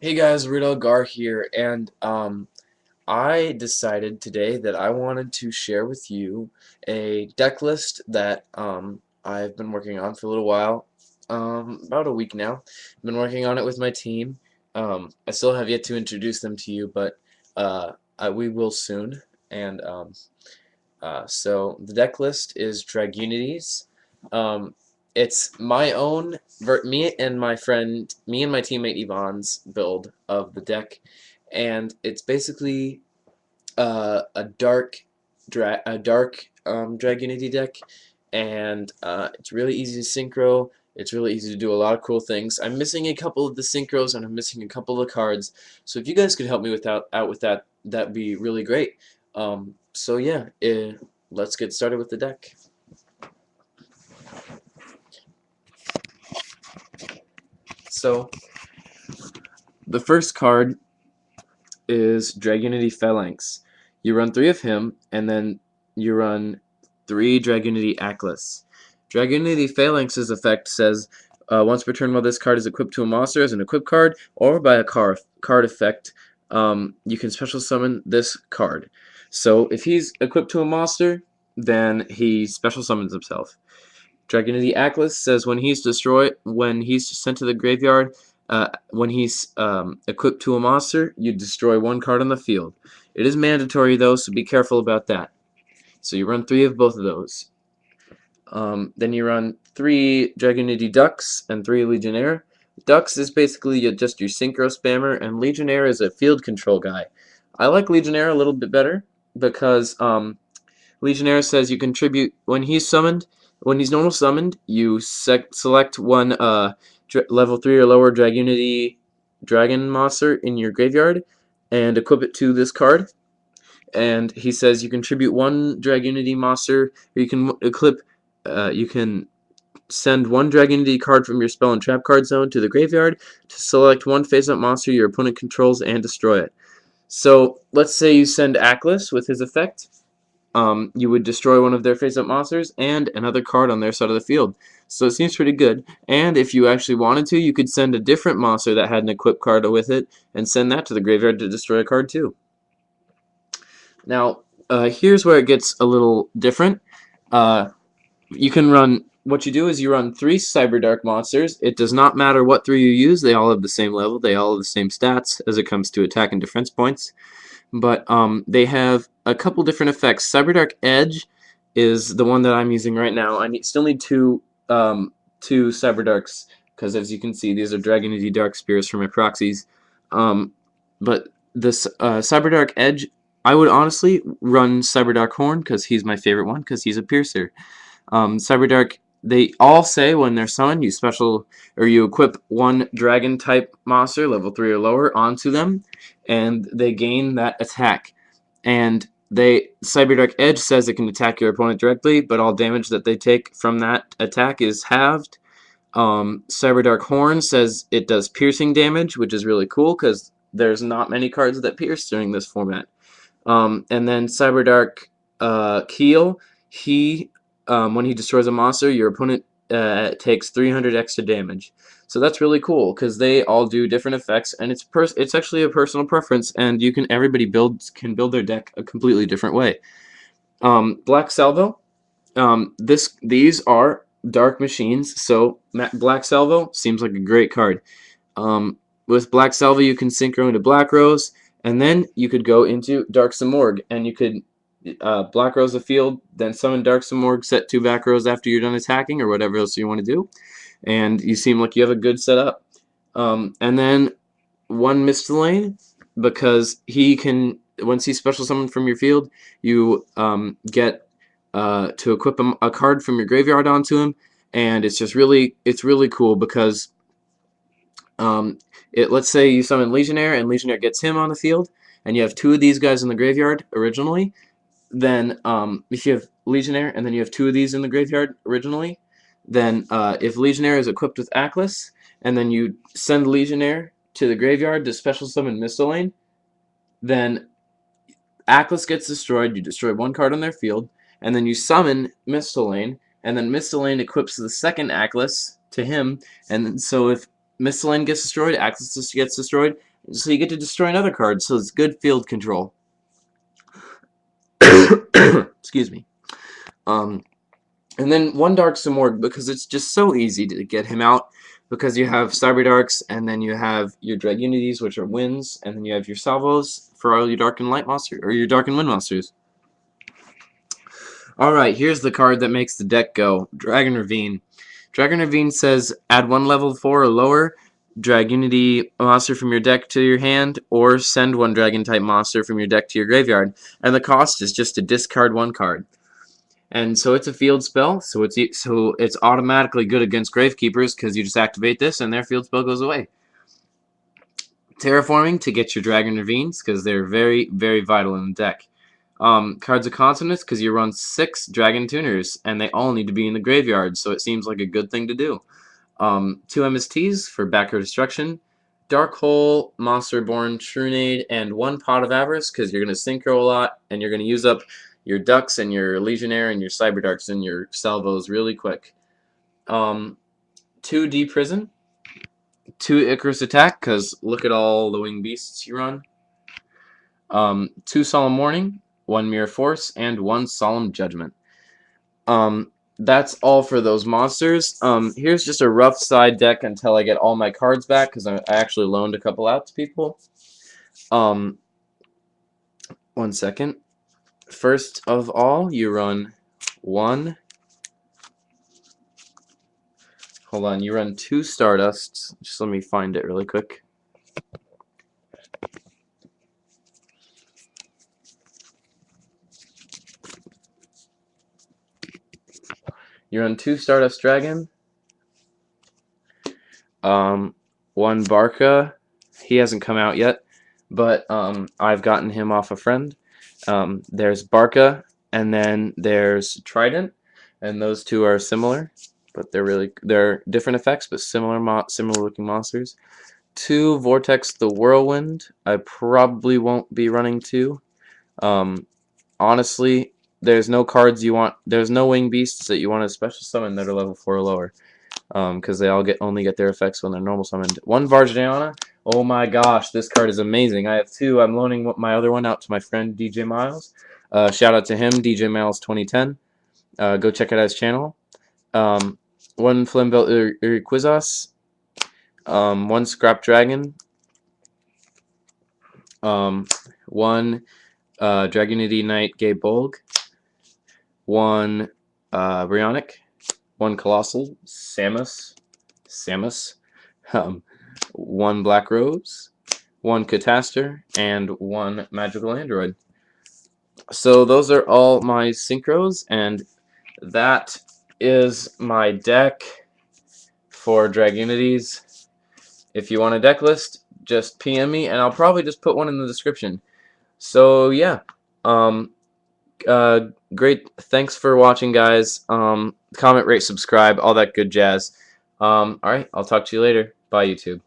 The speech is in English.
Hey guys, Ridalgar here, and I decided today that I wanted to share with you a deck list that I've been working on for a little while, about a week now. I've been working on it with my team. I still have yet to introduce them to you, but we will soon. And so the deck list is dragunityis. Um, it's my own, me and my teammate Yvonne's build of the deck, and it's basically a dark dragunity deck, and it's really easy to synchro. It's really easy to do a lot of cool things. I'm missing a couple of the synchros, and I'm missing a couple of the cards. So if you guys could help me out with that, that'd be really great. So yeah, let's get started with the deck. So the first card is Dragunity Phalanx. You run 3 of him, and then you run 3 Dragunity Atlas. Dragunity Phalanx's effect says, once per turn while this card is equipped to a monster as an equipped card, or by a card effect, you can special summon this card. So if he's equipped to a monster, then he special summons himself. Dragunity Atlas says when he's sent to the graveyard, when he's equipped to a monster, you destroy 1 card on the field. It is mandatory though, so be careful about that. So you run 3 of both of those. Then you run 3 Dragunity Ducks and 3 Legionnaire. Ducks is basically just your synchro spammer, and Legionnaire is a field control guy. I like Legionnaire a little bit better because Legionnaire says you contribute when he's normal summoned. You select one level 3 or lower Dragunity dragon monster in your graveyard and equip it to this card. And he says you contribute 1 Dragunity monster. Or you can send 1 Dragunity card from your spell and trap card zone to the graveyard to select 1 face-up monster your opponent controls and destroy it. So let's say you send Atlas with his effect. You would destroy one of their face-up monsters and another card on their side of the field. So it seems pretty good. And if you actually wanted to, you could send a different monster that had an equipped card with it and send that to the graveyard to destroy a card too. Now, here's where it gets a little different. You can run. What you do is you run 3 Cyberdark monsters. It does not matter what 3 you use. They all have the same level. They all have the same stats as it comes to attack and defense points. But they have a couple different effects. Cyberdark Edge is the one that I'm using right now. Still need 2 Cyberdarks because, as you can see, these are Dragunity Dark Spears for my proxies. But this Cyberdark Edge, I would honestly run Cyberdark Horn because he's my favorite one because he's a piercer. Cyberdark, they all say when they're summoned, you equip 1 dragon type monster, level 3 or lower, onto them, and they gain that attack. And Cyberdark Edge says it can attack your opponent directly, but all damage that they take from that attack is halved. Cyberdark Horn says it does piercing damage, which is really cool because there's not many cards that pierce during this format. And then Cyberdark Keel, when he destroys a monster, your opponent takes 300 extra damage. So that's really cool because they all do different effects, and it's actually a personal preference, and everybody can build their deck a completely different way. Black Salvo, these are dark machines, so Black Salvo seems like a great card. With Black Salvo, you can synchro into Black Rose, and then you could go into Dark Simorgh, and you could Black Rose the field, then summon Dark Simorgh, set 2 back rows after you're done attacking, or whatever else you want to do. And you seem like you have a good setup. And then 1 Misthalane, because he can, once he's special summoned from your field, you get to equip a card from your graveyard onto him, and it's really cool because let's say you summon Legionnaire and Legionnaire gets him on the field, and you have 2 of these guys in the graveyard originally. Then if you have Legionnaire and then you have 2 of these in the graveyard originally, then if Legionnaire is equipped with Atlas, and then you send Legionnaire to the graveyard to special summon Misthalane, then Atlas gets destroyed, you destroy 1 card on their field, and then you summon Misthalane, and then Misthalane equips the second Atlas to him, and so if Misthalane gets destroyed, Atlas gets destroyed, So you get to destroy another card, so it's good field control. Excuse me. And then one Dark some more, because it's just so easy to get him out, because you have Cyber Darks, and then you have your Dragunities, which are wins, and then you have your salvos for all your Dark and Light monsters, or your Dark and Wind monsters. Alright, here's the card that makes the deck go. Dragon Ravine. Dragon Ravine says add 1 level 4 or lower Dragunity monster from your deck to your hand, or send 1 Dragon type monster from your deck to your graveyard. And the cost is just to discard 1 card. And so it's a field spell, so it's automatically good against Gravekeepers, because you just activate this and their field spell goes away. Terraforming to get your Dragon Ravines, because they're very, very vital in the deck. Cards of Consonance, because you run 6 Dragon Tuners, and they all need to be in the graveyard, so it seems like a good thing to do. 2 MSTs for backer destruction, Dark Hole, Monsterborn, Trunade, and 1 Pot of Avarice, because you're going to synchro a lot, and you're going to use up your Ducks and your Legionnaire and your Cyberdarks and your Salvos really quick. 2 Deprison, 2 Icarus Attack, because look at all the Winged Beasts you run. 2 Solemn Warning, 1 Mirror Force, and 1 Solemn Judgment. That's all for those monsters. Here's just a rough side deck until I get all my cards back, because I actually loaned a couple out to people. 1 second. First of all, you run 1. Hold on, you run 2 Stardusts. Just let me find it really quick. You run 2 Stardust Dragon. 1 Barca. He hasn't come out yet, but I've gotten him off a friend. There's Barca, and then there's Trident, and those 2 are similar, but they're different effects, but similar looking monsters. 2 Vortex the Whirlwind. I probably won't be running 2. Honestly, there's no cards you want. There's no Winged Beasts that you want to special summon that are level 4 or lower, because they all only get their effects when they're normal summoned. 1 Vargiana. Oh my gosh, this card is amazing. I have 2. I'm loaning my other one out to my friend DJ Miles. Shout out to him, DJ Miles 2010. Go check out his channel. 1 Flamebelt Uriquizas. 1 Scrap Dragon. 1 Dragunity Knight Gabe Bolg. 1 Brionic. 1 Colossal Samus. 1 Black Rose. 1 Cataster, and 1 Magical Android. So those are all my synchros, and that is my deck for Dragunities. If you want a deck list, just PM me, and I'll probably just put one in the description. So yeah, great. Thanks for watching, guys. Comment, rate, subscribe, all that good jazz. All right, I'll talk to you later. Bye, YouTube.